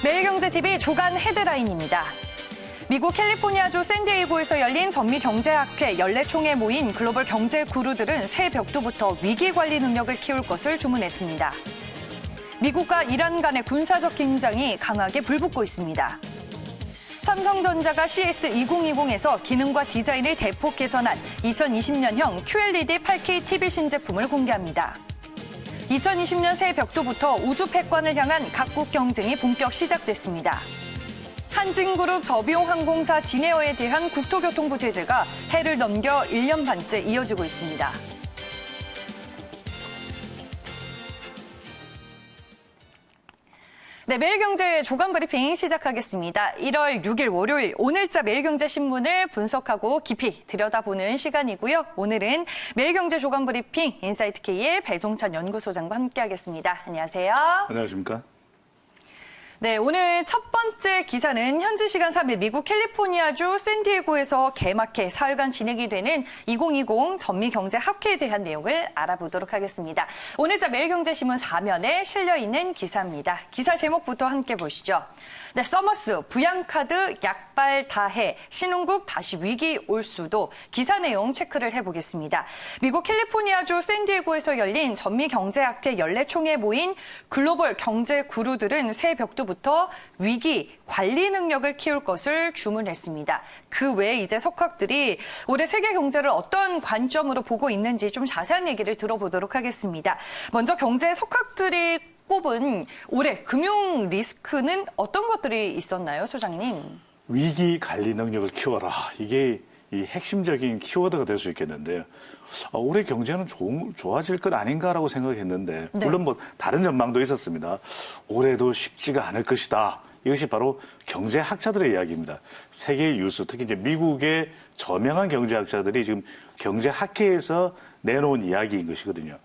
매일경제TV 조간 헤드라인입니다. 미국 캘리포니아주 샌디에이고에서 열린 전미경제학회 연례총회에 모인 글로벌 경제 구루들은 새 벽두부터 위기관리 능력을 키울 것을 주문했습니다. 미국과 이란 간의 군사적 긴장이 강하게 불붙고 있습니다. 삼성전자가 CS2020에서 기능과 디자인을 대폭 개선한 2020년형 QLED 8K TV 신제품을 공개합니다. 2020년 새 벽두부터 우주 패권을 향한 각국 경쟁이 본격 시작됐습니다. 한진그룹 저비용항공사 진에어에 대한 국토교통부 제재가 해를 넘겨 1년 반째 이어지고 있습니다. 네, 매일경제 조간 브리핑 시작하겠습니다. 1월 6일 월요일 오늘자 매일경제신문을 분석하고 깊이 들여다보는 시간이고요. 오늘은 매일경제 조간 브리핑 인사이트K의 배종찬 연구소장과 함께하겠습니다. 안녕하세요. 안녕하십니까? 네, 오늘 첫 번째 기사는 현지 시간 3일 미국 캘리포니아주 샌디에고에서 개막해 사흘간 진행이 되는 2020 전미경제학회에 대한 내용을 알아보도록 하겠습니다. 오늘자 매일경제신문 4면에 실려있는 기사입니다. 기사 제목부터 함께 보시죠. 네, 서머스, 부양카드 약발 다해, 신흥국 다시 위기 올 수도. 기사 내용 체크를 해보겠습니다. 미국 캘리포니아주 샌디에고에서 열린 전미경제학회 연례총회에 모인 글로벌 경제 구루들은 새 벽두부터 위기 관리 능력을 키울 것을 주문했습니다. 그 외에 이제 석학들이 올해 세계 경제를 어떤 관점으로 보고 있는지 좀 자세한 얘기를 들어보도록 하겠습니다. 먼저 경제 석학들이 꼽은 올해 금융 리스크는 어떤 것들이 있었나요, 소장님? 위기 관리 능력을 키워라. 이게 이 핵심적인 키워드가 될 수 있겠는데요. 올해 경제는 좋아질 것 아닌가라고 생각했는데 물론 뭐 다른 전망도 있었습니다. 올해도 쉽지가 않을 것이다. 이것이 바로 경제학자들의 이야기입니다. 세계 유수, 특히 이제 미국의 저명한 경제학자들이 지금 경제학회에서 내놓은 이야기인 것이거든요.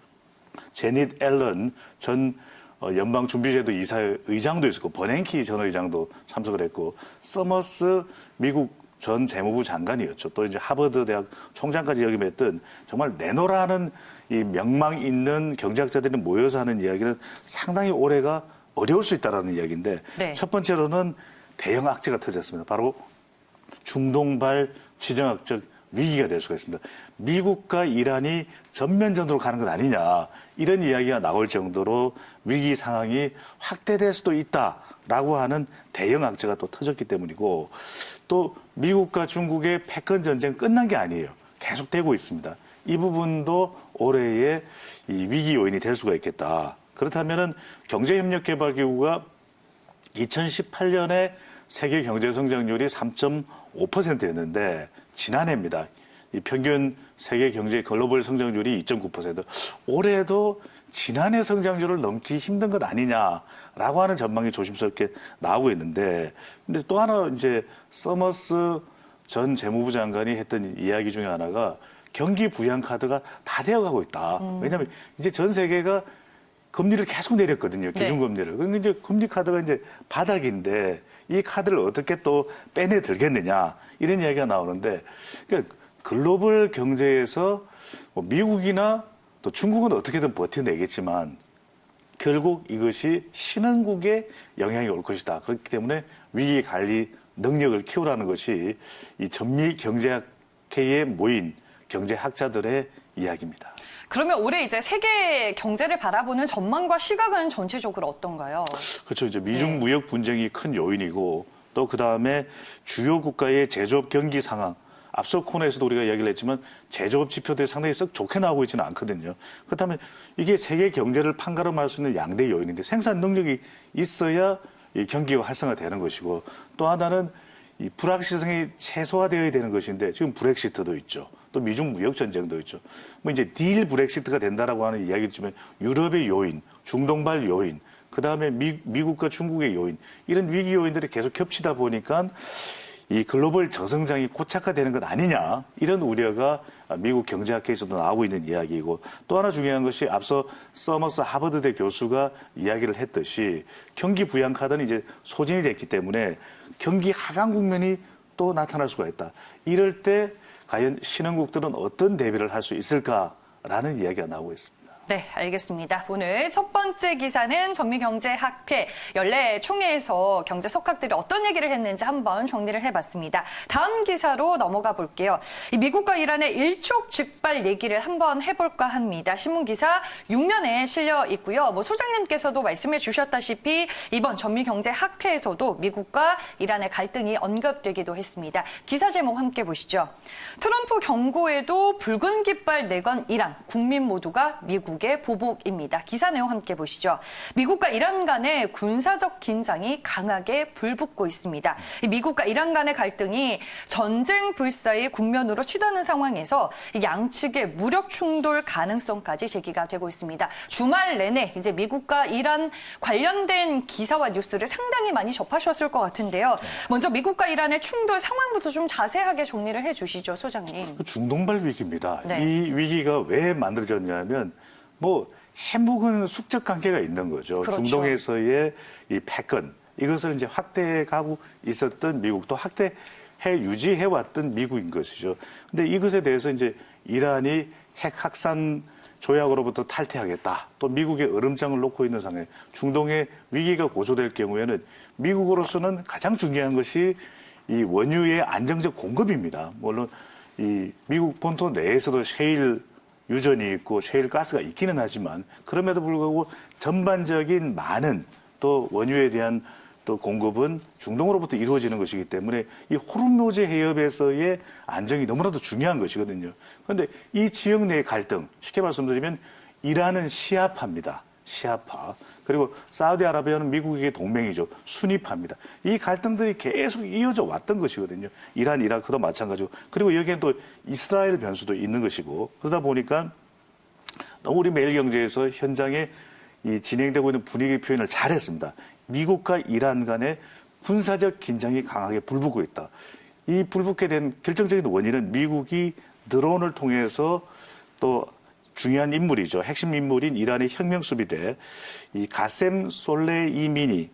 제닛 앨런 전 연방준비제도 이사회 의장도 있었고 버냉키 전 의장도 참석을 했고 서머스 미국 전 재무부 장관이었죠. 또 이제 하버드 대학 총장까지 역임했던 정말 내노라는 이 명망 있는 경제학자들이 모여서 하는 이야기는 상당히 올해가 어려울 수 있다라는 이야기인데 첫 번째로는 대형 악재가 터졌습니다. 바로 중동발 지정학적 위기가 될 수가 있습니다. 미국과 이란이 전면전으로 가는 것 아니냐 이런 이야기가 나올 정도로 위기 상황이 확대될 수도 있다라고 하는 대형 악재가 또 터졌기 때문이고 또 미국과 중국의 패권 전쟁 끝난 게 아니에요. 계속되고 있습니다. 이 부분도 올해의 이 위기 요인이 될 수가 있겠다. 그렇다면은 경제협력개발기구가 2018년에 세계 경제 성장률이 3.5%였는데 지난해입니다. 이 평균 세계 경제 글로벌 성장률이 2.9%. 올해도 지난해 성장률을 넘기 힘든 것 아니냐라고 하는 전망이 조심스럽게 나오고 있는데, 근데 또 하나 이제 서머스 전 재무부 장관이 했던 이야기 중에 하나가 경기 부양 카드가 다 되어가고 있다. 왜냐하면 이제 전 세계가 금리를 계속 내렸거든요. 기준금리를. 그러니까 이제 금리 카드가 이제 바닥인데 이 카드를 어떻게 또 빼내 들겠느냐 이런 이야기가 나오는데 그러니까 글로벌 경제에서 뭐 미국이나 또 중국은 어떻게든 버텨내겠지만 결국 이것이 신흥국에 영향이 올 것이다. 그렇기 때문에 위기 관리 능력을 키우라는 것이 이 전미 경제학회에 모인 경제학자들의 이야기입니다. 그러면 올해 이제 세계 경제를 바라보는 전망과 시각은 전체적으로 어떤가요? 그렇죠. 이제 미중 무역 분쟁이 큰 요인이고 또 그다음에 주요 국가의 제조업 경기 상황. 앞서 코너에서도 우리가 이야기를 했지만 제조업 지표들이 상당히 썩 좋게 나오고 있지는 않거든요. 그렇다면 이게 세계 경제를 판가름할 수 있는 양대 요인인데 생산 능력이 있어야 이 경기가 활성화되는 것이고 또 하나는 이 불확실성이 최소화되어야 되는 것인데 지금 브렉시트도 있죠. 또 미중 무역 전쟁도 있죠. 뭐 이제 딜 브렉시트가 된다라고 하는 이야기를 주면 유럽의 요인, 중동발 요인, 그 다음에 미국과 중국의 요인 이런 위기 요인들이 계속 겹치다 보니까 이 글로벌 저성장이 고착화되는 것 아니냐 이런 우려가 미국 경제학회에서도 나오고 있는 이야기이고 또 하나 중요한 것이 앞서 서머스 하버드대 교수가 이야기를 했듯이 경기 부양 카드는 이제 소진이 됐기 때문에 경기 하강 국면이 또 나타날 수가 있다. 이럴 때 과연 신흥국들은 어떤 대비를 할 수 있을까라는 이야기가 나오고 있습니다. 네, 알겠습니다. 오늘 첫 번째 기사는 전미경제학회 연례 총회에서 경제 석학들이 어떤 얘기를 했는지 한번 정리를 해봤습니다. 다음 기사로 넘어가 볼게요. 이 미국과 이란의 일촉즉발 얘기를 한번 해볼까 합니다. 신문 기사 6면에 실려 있고요. 소장님께서도 말씀해 주셨다시피 이번 전미경제학회에서도 미국과 이란의 갈등이 언급되기도 했습니다. 기사 제목 함께 보시죠. 트럼프 경고에도 붉은 깃발 내건 이란, 국민 모두가 미국의 보복입니다. 기사 내용 함께 보시죠. 미국과 이란 간의 군사적 긴장이 강하게 불붙고 있습니다. 미국과 이란 간의 갈등이 전쟁 불사의 국면으로 치닫는 상황에서 양측의 무력 충돌 가능성까지 제기가 되고 있습니다. 주말 내내 이제 미국과 이란 관련된 기사와 뉴스를 상당히 많이 접하셨을 것 같은데요. 먼저 미국과 이란의 충돌 상황부터 좀 자세하게 정리를 해주시죠, 소장님. 중동발 위기입니다. 네. 이 위기가 왜 만들어졌냐면 해묵은 숙적 관계가 있는 거죠. 그렇죠. 중동에서의 이 패권 이것을 이제 확대해 가고 있었던 미국도 확대해 유지해 왔던 미국인 것이죠. 근데 이것에 대해서 이제 이란이 핵 확산 조약으로부터 탈퇴하겠다. 또 미국의 얼음장을 놓고 있는 상황에 중동의 위기가 고조될 경우에는 미국으로서는 가장 중요한 것이 이 원유의 안정적 공급입니다. 물론 이 미국 본토 내에서도 셰일 유전이 있고 셰일 가스가 있기는 하지만 그럼에도 불구하고 전반적인 많은 또 원유에 대한 또 공급은 중동으로부터 이루어지는 것이기 때문에 이 호르무즈 해협에서의 안정이 너무나도 중요한 것이거든요. 그런데 이 지역 내의 갈등, 쉽게 말씀드리면 이란은 시아파입니다. 시아파. 그리고 사우디아라비아는 미국의 동맹이죠. 순위파입니다. 이 갈등들이 계속 이어져 왔던 것이거든요. 이란, 이라크도 마찬가지고. 그리고 여기에는 또 이스라엘 변수도 있는 것이고. 그러다 보니까 너무 우리 매일경제에서 현장에 이 진행되고 있는 분위기 표현을 잘했습니다. 미국과 이란 간의 군사적 긴장이 강하게 불붙고 있다. 이 불붙게 된 결정적인 원인은 미국이 드론을 통해서 또 중요한 인물이죠. 핵심 인물인 이란의 혁명 수비대 이 가셈 솔레이머니를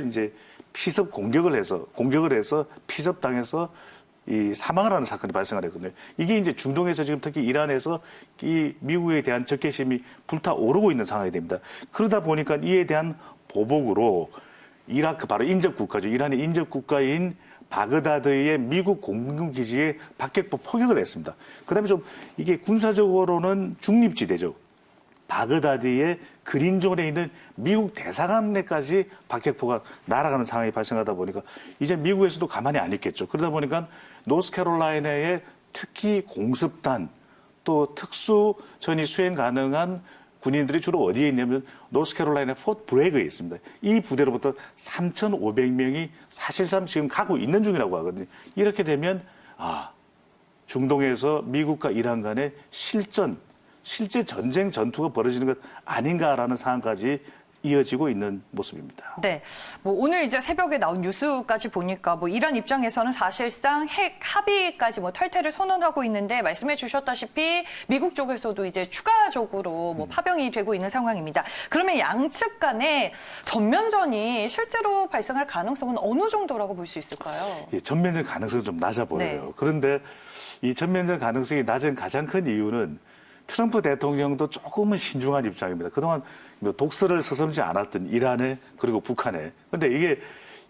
이제 피습 공격을 해서 피습당해서 이 사망을 하는 사건이 발생을 했거든요. 이게 이제 중동에서 지금 특히 이란에서 이 미국에 대한 적개심이 불타오르고 있는 상황이 됩니다. 그러다 보니까 이에 대한 보복으로 이라크 바로 인접국가죠. 이란의 인접국가인 바그다드의 미국 공군기지에 박격포 포격을 했습니다. 그다음에 좀 이게 군사적으로는 중립지대죠. 바그다드의 그린존에 있는 미국 대사관에까지 박격포가 날아가는 상황이 발생하다 보니까 이제 미국에서도 가만히 안 있겠죠. 그러다 보니까 노스캐롤라이나의 특히 공습단 또 특수전이 수행 가능한 군인들이 주로 어디에 있냐면 노스캐롤라이나 포트 브래그에 있습니다. 이 부대로부터 3,500명이 사실상 지금 가고 있는 중이라고 하거든요. 이렇게 되면 중동에서 미국과 이란 간의 실제 전쟁 전투가 벌어지는 것 아닌가라는 상황까지 이어지고 있는 모습입니다. 네, 오늘 이제 새벽에 나온 뉴스까지 보니까 이란 입장에서는 사실상 핵 합의까지 탈퇴를 선언하고 있는데 말씀해 주셨다시피 미국 쪽에서도 이제 추가적으로 파병이 되고 있는 상황입니다. 그러면 양측 간의 전면전이 실제로 발생할 가능성은 어느 정도라고 볼 수 있을까요? 예, 전면전 가능성은 좀 낮아 보여요. 네. 그런데 이 전면전 가능성이 낮은 가장 큰 이유는 트럼프 대통령도 조금은 신중한 입장입니다. 그동안 독서를 서슴지 않았던 이란에 그리고 북한에. 그런데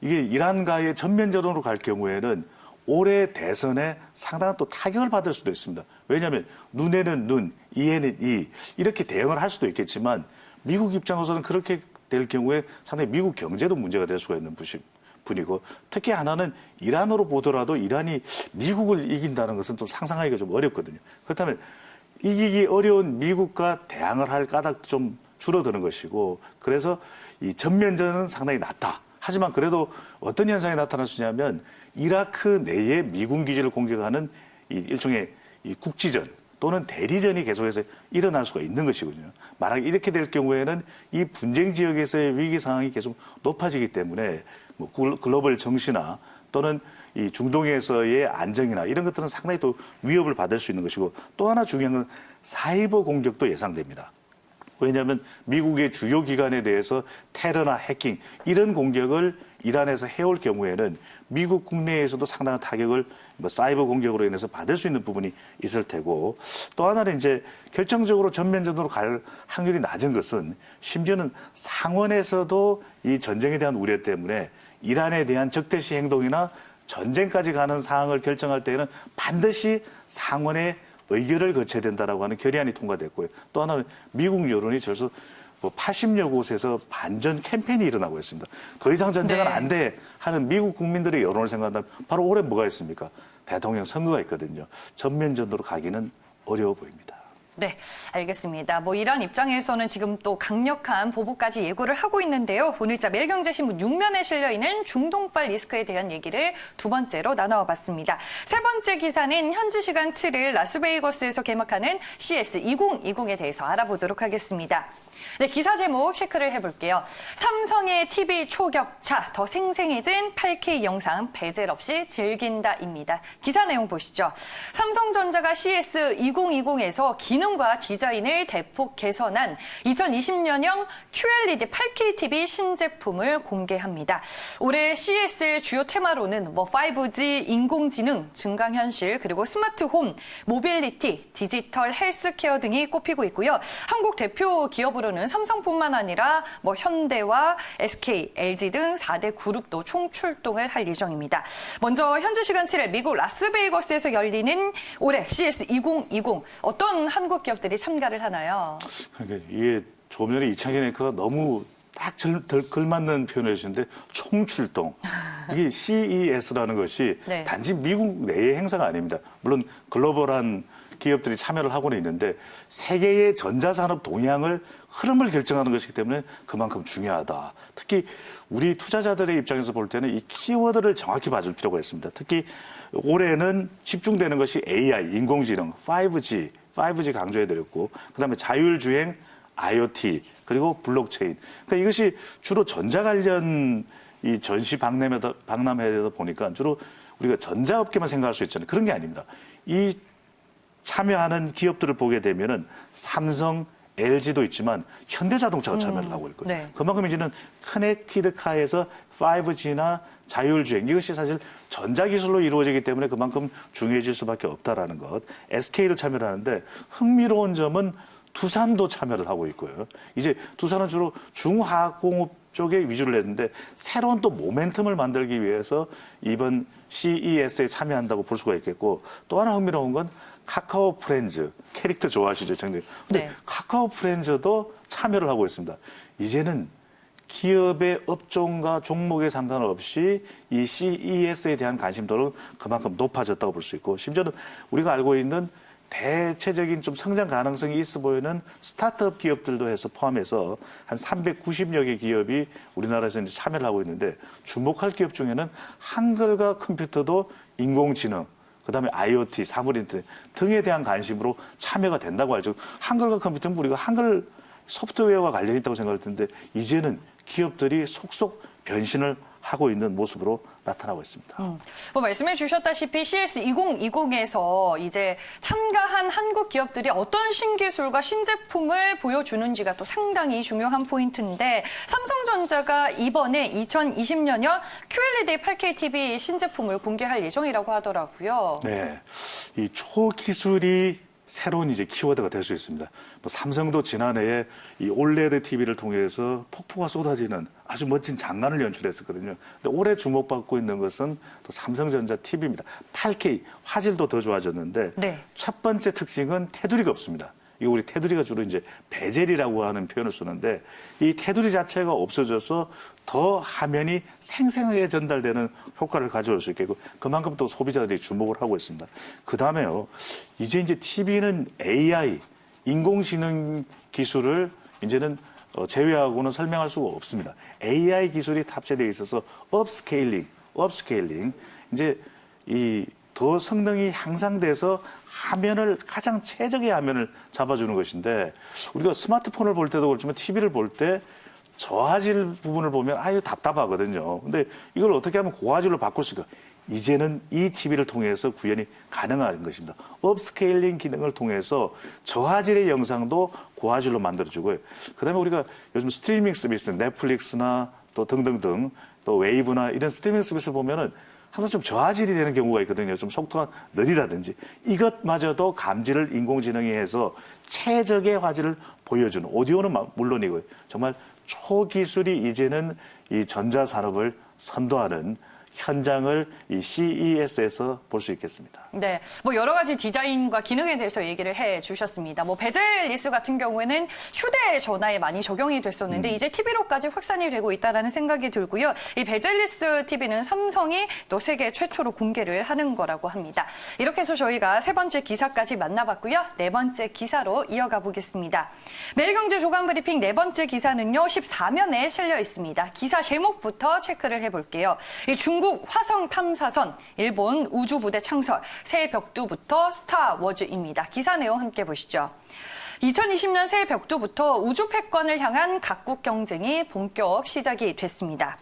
이게 이란과의 전면전으로 갈 경우에는 올해 대선에 상당한 또 타격을 받을 수도 있습니다. 왜냐하면 눈에는 눈, 이에는 이 이렇게 대응을 할 수도 있겠지만 미국 입장에서는 그렇게 될 경우에 상당히 미국 경제도 문제가 될 수가 있는 분이고 특히 하나는 이란으로 보더라도 이란이 미국을 이긴다는 것은 좀 상상하기가 좀 어렵거든요. 그렇다면 이기기 어려운 미국과 대항을 할 까닭도 좀 줄어드는 것이고 그래서 이 전면전은 상당히 낮다. 하지만 그래도 어떤 현상이 나타날 수 있냐면 이라크 내에 미군 기지를 공격하는 이 일종의 이 국지전 또는 대리전이 계속해서 일어날 수가 있는 것이거든요. 만약 이렇게 될 경우에는 이 분쟁 지역에서의 위기 상황이 계속 높아지기 때문에 글로벌 정시나 또는 이 중동에서의 안정이나 이런 것들은 상당히 또 위협을 받을 수 있는 것이고 또 하나 중요한 건 사이버 공격도 예상됩니다. 왜냐하면 미국의 주요 기관에 대해서 테러나 해킹 이런 공격을 이란에서 해올 경우에는 미국 국내에서도 상당한 타격을 뭐 사이버 공격으로 인해서 받을 수 있는 부분이 있을 테고, 또 하나는 이제 결정적으로 전면전으로 갈 확률이 낮은 것은 심지어는 상원에서도 이 전쟁에 대한 우려 때문에 이란에 대한 적대시 행동이나 전쟁까지 가는 사항을 결정할 때에는 반드시 상원의 의결을 거쳐야 된다라고 하는 결의안이 통과됐고요. 또 하나는 미국 여론이 벌써 80여 곳에서 반전 캠페인이 일어나고 있습니다. 더 이상 전쟁은 네. 안 돼 하는 미국 국민들의 여론을 생각한다면 바로 올해 뭐가 있습니까? 대통령 선거가 있거든요. 전면전으로 가기는 어려워 보입니다. 네, 알겠습니다. 뭐 이란 입장에서는 지금 또 강력한 보복까지 예고를 하고 있는데요. 오늘자 매일경제신문 6면에 실려 있는 중동발 리스크에 대한 얘기를 두 번째로 나눠봤습니다. 세 번째 기사는 현지 시간 7일 라스베이거스에서 개막하는 CS 2020에 대해서 알아보도록 하겠습니다. 네, 기사 제목 체크를 해볼게요. 삼성의 TV 초격차, 더 생생해진 8K 영상 배젤 없이 즐긴다입니다. 기사 내용 보시죠. 삼성전자가 CS 2020에서 기능과 디자인을 대폭 개선한 2020년형 QLED 8K TV 신제품을 공개합니다. 올해 CS 주요 테마로는 5G, 인공지능, 증강현실, 그리고 스마트홈, 모빌리티, 디지털 헬스케어 등이 꼽히고 있고요. 한국 대표 기업으로는 삼성뿐만 아니라 현대와 SK, LG 등 4대 그룹도 총출동을 할 예정입니다. 먼저 현지 시간 7일 미국 라스베이거스에서 열리는 올해 CS 2020 어떤 한국 기업들이 참가를 하나요? 그러니까 이게 조금 전에 이창진 앵커가 너무 딱 걸맞는 표현을 해주셨는데 총출동. 이게 CES라는 것이 네. 단지 미국 내의 행사가 아닙니다. 물론 글로벌한 기업들이 참여를 하고는 있는데 세계의 전자산업 동향을 흐름을 결정하는 것이기 때문에 그만큼 중요하다. 특히 우리 투자자들의 입장에서 볼 때는 이 키워드를 정확히 봐줄 필요가 있습니다. 특히 올해는 집중되는 것이 AI, 인공지능, 5G 강조해드렸고 그다음에 자율주행, IoT, 그리고 블록체인. 그러니까 이것이 주로 전자 관련 이 전시 박람회에다 보니까 주로 우리가 전자업계만 생각할 수 있잖아요. 그런 게 아닙니다. 이 참여하는 기업들을 보게 되면은 삼성, LG도 있지만 현대자동차가 참여를 하고 있거든요. 네. 그만큼 이제는 커넥티드 카에서 5G나 자율주행 이것이 사실 전자기술로 이루어지기 때문에 그만큼 중요해질 수밖에 없다라는 것. SK도 참여를 하는데 흥미로운 점은 두산도 참여를 하고 있고요. 이제 두산은 주로 중화학공업 쪽에 위주를 했는데 새로운 또 모멘텀을 만들기 위해서 이번 CES에 참여한다고 볼 수가 있겠고 또 하나 흥미로운 건 카카오 프렌즈 캐릭터 좋아하시죠, 장님? 근데 네. 카카오 프렌즈도 참여를 하고 있습니다. 이제는 기업의 업종과 종목에 상관없이 이 CES에 대한 관심도는 그만큼 높아졌다고 볼 수 있고 심지어는 우리가 알고 있는 대체적인 좀 성장 가능성이 있어 보이는 스타트업 기업들도 해서 포함해서 한 390여 개 기업이 우리나라에서 이제 참여를 하고 있는데 주목할 기업 중에는 한글과 컴퓨터도 인공지능, 그다음에 IoT, 사물 인터넷 등에 대한 관심으로 참여가 된다고 알죠. 한글과 컴퓨터는 우리가 한글 소프트웨어와 관련이 있다고 생각할 텐데 이제는 기업들이 속속 변신을 하고 있는 모습으로 나타나고 있습니다. 말씀해 주셨다시피 CS 2020에서 이제 참가한 한국 기업들이 어떤 신기술과 신제품을 보여주는지가 또 상당히 중요한 포인트인데 삼성전자가 이번에 2020년형 QLED 8K TV 신제품을 공개할 예정이라고 하더라고요. 네, 이 초기술이 새로운 이제 키워드가 될 수 있습니다. 삼성도 지난해에 이 올레드 TV를 통해서 폭포가 쏟아지는 아주 멋진 장관을 연출했었거든요. 근데 올해 주목받고 있는 것은 또 삼성전자 TV입니다. 8K 화질도 더 좋아졌는데 네. 첫 번째 특징은 테두리가 없습니다. 이거 우리 테두리가 주로 이제 베젤이라고 하는 표현을 쓰는데 이 테두리 자체가 없어져서 더 화면이 생생하게 전달되는 효과를 가져올 수 있겠고 그만큼 또 소비자들이 주목을 하고 있습니다. 그 다음에요. 이제 TV는 AI, 인공지능 기술을 이제는 제외하고는 설명할 수가 없습니다. AI 기술이 탑재되어 있어서 업스케일링, 이제 더 성능이 향상돼서 화면을 가장 최적의 화면을 잡아주는 것인데 우리가 스마트폰을 볼 때도 그렇지만 TV를 볼 때 저화질 부분을 보면 아유 답답하거든요. 근데 이걸 어떻게 하면 고화질로 바꿀 수 있을까? 이제는 이 TV를 통해서 구현이 가능한 것입니다. 업스케일링 기능을 통해서 저화질의 영상도 고화질로 만들어주고요. 그다음에 우리가 요즘 스트리밍 서비스 넷플릭스나 또 등등등 또 웨이브나 이런 스트리밍 서비스를 보면은 항상 좀 저하질이 되는 경우가 있거든요. 좀 속도가 느리다든지 이것마저도 감지를 인공지능이 해서 최적의 화질을 보여주는 오디오는 물론이고요. 정말 초기술이 이제는 이 전자산업을 선도하는 현장을 이 CES에서 볼 수 있겠습니다. 네, 뭐 여러 가지 디자인과 기능에 대해서 얘기를 해주셨습니다. 뭐 베젤리스 같은 경우에는 휴대전화에 많이 적용이 됐었는데 이제 TV로까지 확산이 되고 있다는 생각이 들고요. 이 베젤리스 TV는 삼성이 또 세계 최초로 공개를 하는 거라고 합니다. 이렇게 해서 저희가 세 번째 기사까지 만나봤고요. 네 번째 기사로 이어가 보겠습니다. 매일경제 조간브리핑 네 번째 기사는요. 14면에 실려 있습니다. 기사 제목부터 체크를 해볼게요. 이 중국 화성 탐사선, 일본 우주부대 창설, 새 벽두부터 스타워즈입니다. 기사 내용 함께 보시죠. 2020년 새 벽두부터 우주 패권을 향한 각국 경쟁이 본격 시작이 됐습니다.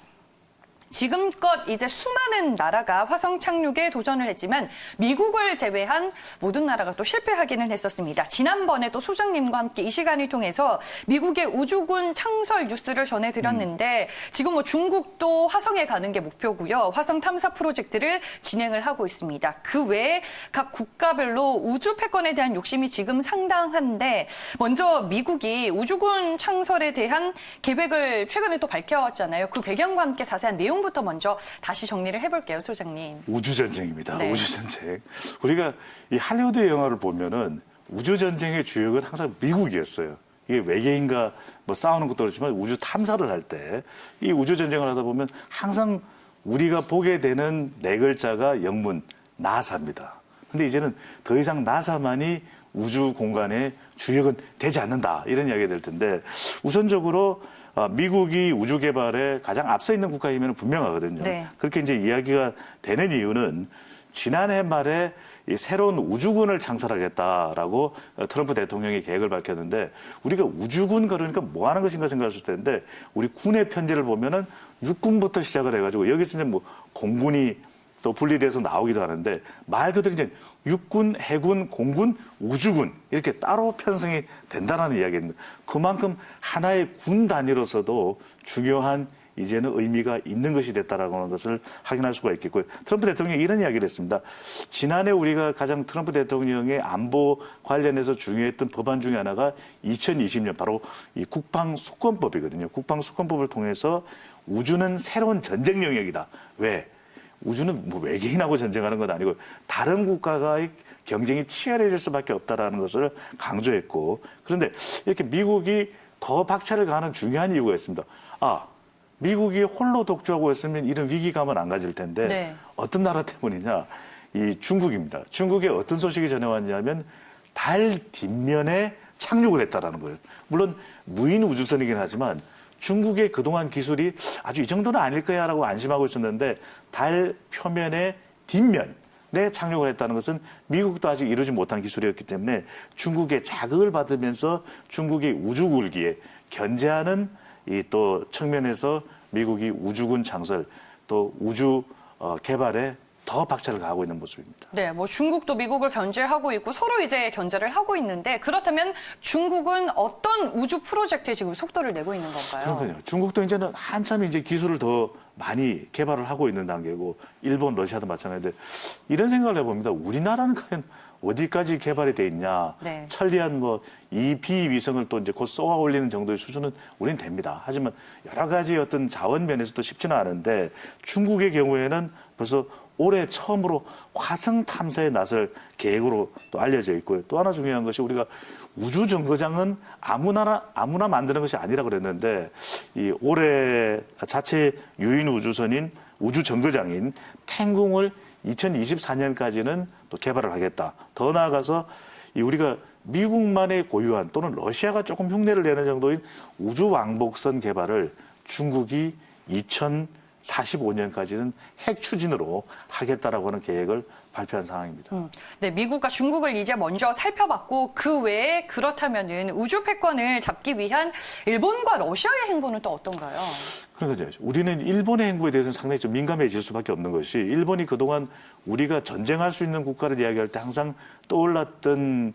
지금껏 이제 수많은 나라가 화성 착륙에 도전을 했지만 미국을 제외한 모든 나라가 또 실패하기는 했었습니다. 지난번에 또 소장님과 함께 이 시간을 통해서 미국의 우주군 창설 뉴스를 전해드렸는데 지금 뭐 중국도 화성에 가는 게 목표고요. 화성 탐사 프로젝트를 진행을 하고 있습니다. 그 외에 각 국가별로 우주 패권에 대한 욕심이 지금 상당한데 먼저 미국이 우주군 창설에 대한 계획을 최근에 또 밝혀왔잖아요. 그 배경과 함께 자세한 내용 부터 먼저 다시 정리를 해볼게요, 소장님. 우주전쟁입니다. 네. 우주전쟁. 우리가 이 할리우드 영화를 보면은 우주전쟁의 주역은 항상 미국이었어요. 이게 외계인과 뭐 싸우는 것도 그렇지만 우주 탐사를 할 때 이 우주전쟁을 하다 보면 항상 우리가 보게 되는 네 글자가 영문 나사입니다. 근데 이제는 더 이상 나사만이 우주 공간의 주역은 되지 않는다. 이런 이야기가 될 텐데 우선적으로 미국이 우주 개발에 가장 앞서 있는 국가이면 분명하거든요. 네. 그렇게 이제 이야기가 되는 이유는 지난해 말에 이 새로운 우주군을 창설하겠다라고 트럼프 대통령이 계획을 밝혔는데 우리가 우주군 그러니까 뭐 하는 것인가 생각했을 텐데 우리 군의 편지를 보면은 육군부터 시작을 해가지고 여기서 이제 뭐 공군이 또 분리돼서 나오기도 하는데 말 그대로 이제 육군, 해군, 공군, 우주군 이렇게 따로 편성이 된다는 이야기입니다. 그만큼 하나의 군 단위로서도 중요한 이제는 의미가 있는 것이 됐다라고 하는 것을 확인할 수가 있겠고요. 트럼프 대통령이 이런 이야기를 했습니다. 지난해 우리가 가장 트럼프 대통령의 안보 관련해서 중요했던 법안 중에 하나가 2020년 바로 이 국방수권법이거든요. 국방수권법을 통해서 우주는 새로운 전쟁 영역이다. 왜? 우주는 뭐 외계인하고 전쟁하는 건 아니고 다른 국가가 경쟁이 치열해질 수밖에 없다라는 것을 강조했고 그런데 이렇게 미국이 더 박차를 가하는 중요한 이유가 있습니다. 미국이 홀로 독주하고 있으면 이런 위기감은 안 가질 텐데 네. 어떤 나라 때문이냐? 이 중국입니다. 중국에 어떤 소식이 전해왔냐면 달 뒷면에 착륙을 했다라는 거예요. 물론 무인 우주선이긴 하지만 중국의 그동안 기술이 아주 이 정도는 아닐 거야라고 안심하고 있었는데 달 표면의 뒷면에 착륙을 했다는 것은 미국도 아직 이루지 못한 기술이었기 때문에 중국의 자극을 받으면서 중국의 우주 굴기에 견제하는 이 또 측면에서 미국이 우주군 창설 또 우주 개발에 더 박차를 가하고 있는 모습입니다. 네, 뭐 중국도 미국을 견제하고 있고 서로 이제 견제를 하고 있는데 그렇다면 중국은 어떤 우주 프로젝트에 지금 속도를 내고 있는 건가요? 그러니까요. 중국도 이제는 한참 이제 기술을 더 많이 개발을 하고 있는 단계고 일본, 러시아도 마찬가지인데 이런 생각을 해봅니다. 우리나라는 과연 어디까지 개발이 돼 있냐. 네. 천리안 뭐 EP 위성을 또 이제 곧 쏘아 올리는 정도의 수준은 우리는 됩니다. 하지만 여러 가지 어떤 자원 면에서도 쉽지는 않은데 중국의 경우에는 벌써 올해 처음으로 화성 탐사에 나설 계획으로 또 알려져 있고요. 또 하나 중요한 것이 우리가 우주 정거장은 아무나 만드는 것이 아니라 그랬는데 이 올해 자체 유인 우주선인 우주 정거장인 탱궁을 2024년까지는 또 개발을 하겠다. 더 나아가서 이 우리가 미국만의 고유한 또는 러시아가 조금 흉내를 내는 정도인 우주 왕복선 개발을 중국이 2045년까지는 핵 추진으로 하겠다라고 하는 계획을 발표한 상황입니다. 네, 미국과 중국을 이제 먼저 살펴봤고 그 외에 그렇다면은 우주 패권을 잡기 위한 일본과 러시아의 행보는 또 어떤가요? 그러니까 우리는 일본의 행보에 대해서는 상당히 좀 민감해질 수밖에 없는 것이 일본이 그동안 우리가 전쟁할 수 있는 국가를 이야기할 때 항상 떠올랐던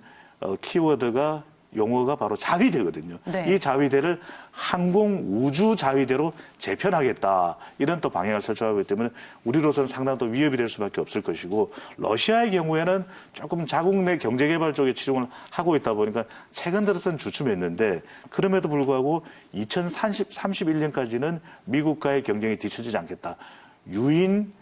키워드가 용어가 바로 자위대거든요. 네. 이 자위대를 항공 우주 자위대로 재편하겠다. 이런 또 방향을 설정하기 때문에 우리로서는 상당히 또 위협이 될 수밖에 없을 것이고 러시아의 경우에는 조금 자국 내 경제개발 쪽에 치중을 하고 있다 보니까 최근 들어서는 주춤했는데 그럼에도 불구하고 2031년까지는 미국과의 경쟁이 뒤처지지 않겠다. 유인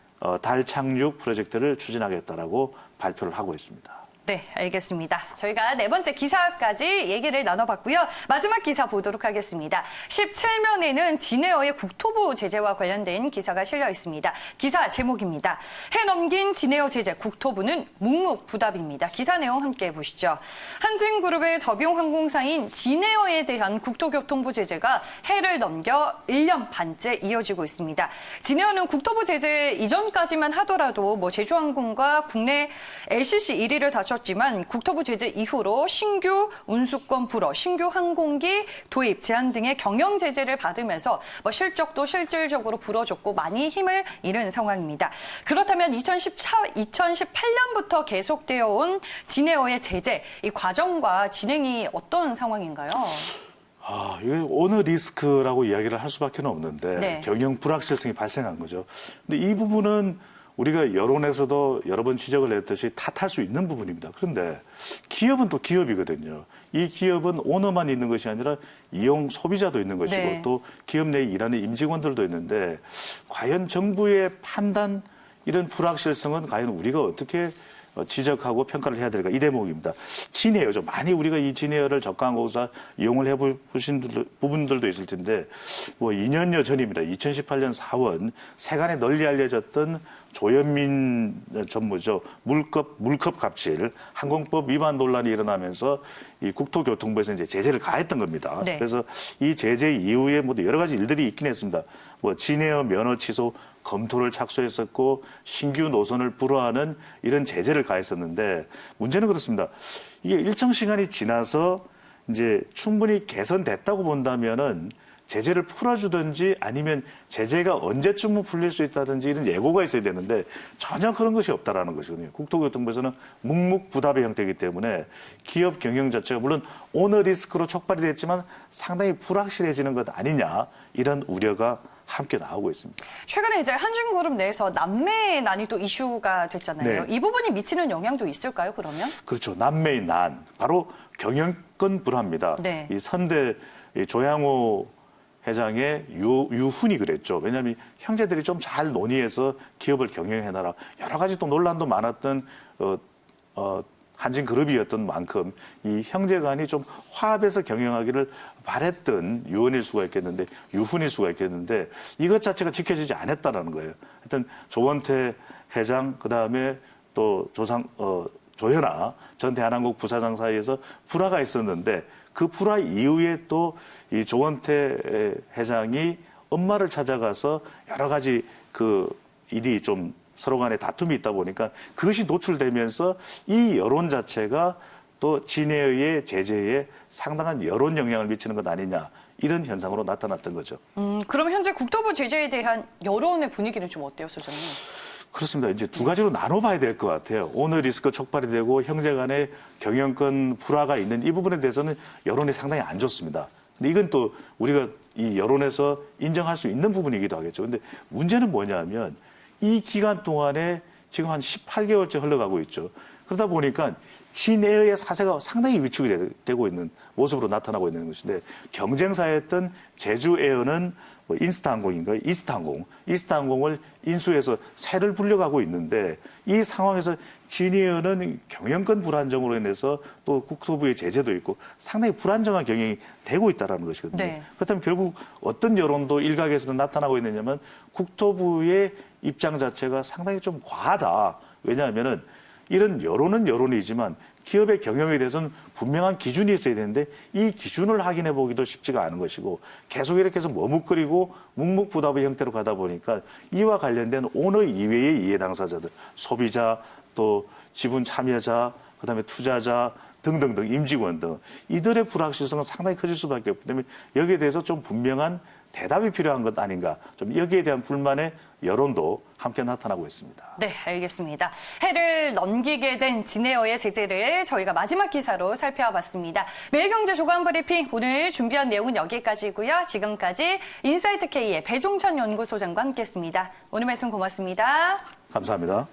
달 착륙 프로젝트를 추진하겠다라고 발표를 하고 있습니다. 네, 알겠습니다. 저희가 네 번째 기사까지 얘기를 나눠봤고요. 마지막 기사 보도록 하겠습니다. 17면에는 진에어의 국토부 제재와 관련된 기사가 실려 있습니다. 기사 제목입니다. 해넘긴 진에어 제재, 국토부는 묵묵부답입니다. 기사 내용 함께 보시죠. 한진그룹의 저비용항공사인 진에어에 대한 국토교통부 제재가 해를 넘겨 1년 반째 이어지고 있습니다. 진에어는 국토부 제재 이전까지만 하더라도 제주항공과 국내 LCC 1위를 다쳤 지만 국토부 제재 이후로 신규 운수권 불허, 신규 항공기 도입 제한 등의 경영 제재를 받으면서 실적도 실질적으로 불어줬고 많이 힘을 잃은 상황입니다. 그렇다면 2018년부터 계속되어 온 진에어의 제재, 이 과정과 진행이 어떤 상황인가요? 이게 오너 리스크라고 이야기를 할 수밖에 없는데 네. 경영 불확실성이 발생한 거죠. 근데 이 부분은 우리가 여론에서도 여러 번 지적을 했듯이 탓할 수 있는 부분입니다. 그런데 기업은 또 기업이거든요. 이 기업은 오너만 있는 것이 아니라 이용 소비자도 있는 것이고 네. 또 기업 내에 일하는 임직원들도 있는데 과연 정부의 판단 이런 불확실성은 과연 우리가 어떻게 지적하고 평가를 해야 될까 이 대목입니다. 진에어 좀 많이 우리가 이 진에어를 저가항공사 이용을 해보신 부분들도 있을 텐데 2년여 전입니다. 2018년 4월 세간에 널리 알려졌던 조현민 전무죠. 물컵 갑질 항공법 위반 논란이 일어나면서 이 국토교통부에서 이제 제재를 가했던 겁니다. 네. 그래서 이 제재 이후에 여러 가지 일들이 있긴 했습니다. 진에어 면허 취소 검토를 착수했었고 신규 노선을 불허하는 이런 제재를 가했었는데 문제는 그렇습니다. 이게 일정 시간이 지나서 이제 충분히 개선됐다고 본다면은 제재를 풀어주든지 아니면 제재가 언제쯤 풀릴 수 있다든지 이런 예고가 있어야 되는데 전혀 그런 것이 없다라는 것이거든요. 국토교통부에서는 묵묵부답의 형태이기 때문에 기업 경영 자체가 물론 오너 리스크로 촉발이 됐지만 상당히 불확실해지는 것 아니냐 이런 우려가 함께 나오고 있습니다. 최근에 이제 한진그룹 내에서 남매난이 또 이슈가 됐잖아요. 네. 이 부분이 미치는 영향도 있을까요, 그러면? 그렇죠. 남매의 난. 바로 경영권 불화입니다. 네. 이 선대 조양호 회장의 유훈이 그랬죠. 왜냐하면 형제들이 좀 잘 논의해서 기업을 경영해놔라. 여러 가지 또 논란도 많았던 한진그룹이었던 만큼 이 형제간이 좀 화합해서 경영하기를 바랬던 유언일 수가 있겠는데 유훈일 수가 있겠는데 이것 자체가 지켜지지 않았다라는 거예요. 하여튼 조원태 회장 그다음에 또 조현아 전 대한항공 부사장 사이에서 불화가 있었는데 그 불화 이후에 또 이 조원태 회장이 엄마를 찾아가서 여러 가지 그 일이 좀 서로 간에 다툼이 있다 보니까 그것이 노출되면서 이 여론 자체가 또 진에어의 제재에 상당한 여론 영향을 미치는 것 아니냐 이런 현상으로 나타났던 거죠. 그럼 현재 국토부 제재에 대한 여론의 분위기는 좀 어때요, 소장님? 그렇습니다. 이제 두 가지로 나눠봐야 될 것 같아요. 오너 리스크 촉발이 되고 형제 간의 경영권 불화가 있는 이 부분에 대해서는 여론이 상당히 안 좋습니다. 근데 이건 또 우리가 이 여론에서 인정할 수 있는 부분이기도 하겠죠. 근데 문제는 뭐냐면 이 기간 동안에 지금 한 18개월째 흘러가고 있죠. 그러다 보니까 진에어의 사세가 상당히 위축이 되고 있는 모습으로 나타나고 있는 것인데 경쟁사였던 제주에어는 인스타항공인가 이스타항공을 인수해서 새를 불려가고 있는데 이 상황에서 진에어는 경영권 불안정으로 인해서 또 국토부의 제재도 있고 상당히 불안정한 경영이 되고 있다는 것이거든요. 네. 그렇다면 결국 어떤 여론도 일각에서는 나타나고 있느냐면 국토부의 입장 자체가 상당히 좀 과하다. 왜냐하면은 이런 여론은 여론이지만 기업의 경영에 대해서는 분명한 기준이 있어야 되는데 이 기준을 확인해 보기도 쉽지가 않은 것이고 계속 이렇게 해서 머뭇거리고 묵묵부답의 형태로 가다 보니까 이와 관련된 오너 이외의 이해 당사자들, 소비자, 또 지분 참여자, 그다음에 투자자 등등등 임직원 등 이들의 불확실성은 상당히 커질 수밖에 없기 때문에 여기에 대해서 좀 분명한 대답이 필요한 것 아닌가. 좀 여기에 대한 불만의 여론도 함께 나타나고 있습니다. 네, 알겠습니다. 해를 넘기게 된 진에어의 제재를 저희가 마지막 기사로 살펴봤습니다. 매일경제 조간 브리핑 오늘 준비한 내용은 여기까지고요. 지금까지 인사이트 K의 배종천 연구소장과 함께했습니다. 오늘 말씀 고맙습니다. 감사합니다.